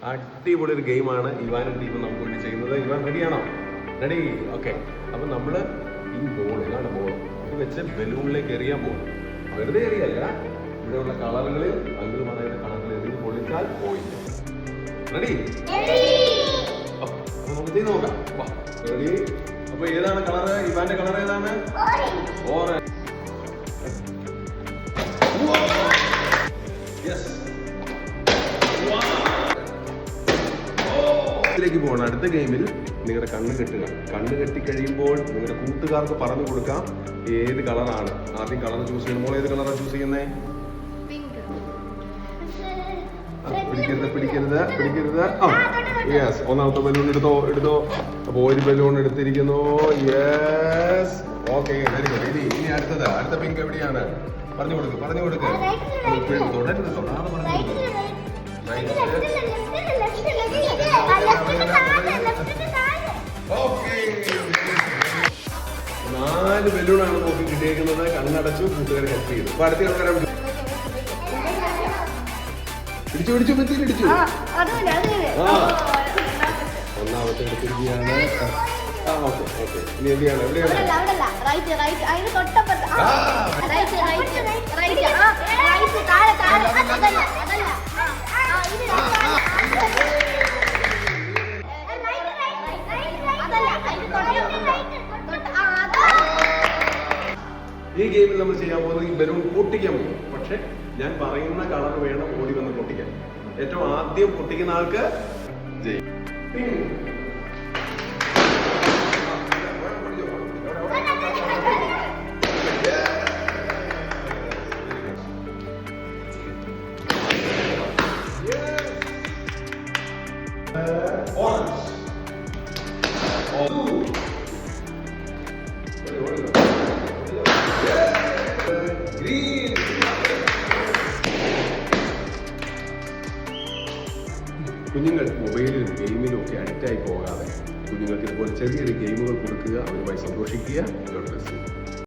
അടിപൊളി ഒരു ഗെയിമാണ് ഇവാനും ടീമും നമുക്ക് വേണ്ടി ചെയ്യുന്നത്. ഇവാൻ റെഡിയാണോ? Ready, okay. അപ്പം നമ്മൾ ഈ ബോൾ, ഇതാണ് ബോൾ, ഇത് വെച്ച് ബലൂണിലേക്ക് എറിയാൻ പോകും. വെറുതെ എറിയല്ല, ഇവിടെയുള്ള കളറുകളിൽ അങ്കിൾ പറയുന്ന കളറിൽ എറിഞ്ഞ് പൊളിച്ചാൽ പോയില്ല. റെഡി? അപ്പൊ നമുക്ക് ചെയ്ത് നോക്കാം. റെഡി? അപ്പൊ ഏതാണ് കളറ്? ഇവാന്റെ കളർ ഏതാണ്? ഓറഞ്ച്. ിലേക്ക് പോകണം. അടുത്ത ഗെയിമിൽ നിങ്ങളുടെ കണ്ണ് കെട്ടുക. കണ്ണ് കെട്ടി കഴിയുമ്പോൾ നിങ്ങളുടെ കൂട്ടുകാർക്ക് പറഞ്ഞു കൊടുക്കാം ഏത് കളറാണ്. ആദ്യം കളർ ചൂസ് ചെയ്യണം. മോൾ ഏത് കളറാണ് ചൂസ് ചെയ്യുന്നേ? പിടിക്കരുത്. യെസ്, ഒന്നാമത്തെ ബലൂൺ എടുത്തോ. അപ്പൊ ഒരു ബലൂൺ എടുത്തിരിക്കുന്നു. Yes, okay, very good. ഇനി അടുത്ത പിങ്ക് എവിടെയാണ്? പറഞ്ഞു കൊടുക്ക്. തൊടാതെ പറഞ്ഞു. 4 ബലൂണാണ് നോക്കി കിട്ടിയേക്കുന്നത്. കണ്ണടച്ചു, കൂട്ടുകാരെ ഹെൽപ്പ് ചെയ്തു. അപ്പൊ അടുത്ത ആൾക്കാരെ പിടിച്ചു. ഒന്നാമത്തെ എടുത്തിരിക്കുകയാണ്. ഓക്കെ. ഇനി എവിടെയാണ്? ഈ ഗെയിമിൽ നമ്മൾ ചെയ്യാൻ പോകുന്നത് ഈ ബലൂൺ പൊട്ടിക്കാൻ പോകും. പക്ഷെ ഞാൻ പറയുന്ന കളർ വേണം ഓടി വന്ന് പൊട്ടിക്കാൻ. ഏറ്റവും ആദ്യം പൊട്ടിക്കുന്ന ആൾക്ക് ജയിക്കും. കുഞ്ഞുങ്ങൾ മൊബൈലിലും ഗെയിമിലും ഒക്കെ അഡിക്റ്റായി പോകാതെ കുഞ്ഞുങ്ങൾക്ക് ഇതുപോലെ ചെറിയ ഗെയിമുകൾ കൊടുക്കുക, അവരുമായി സന്തോഷിക്കുക.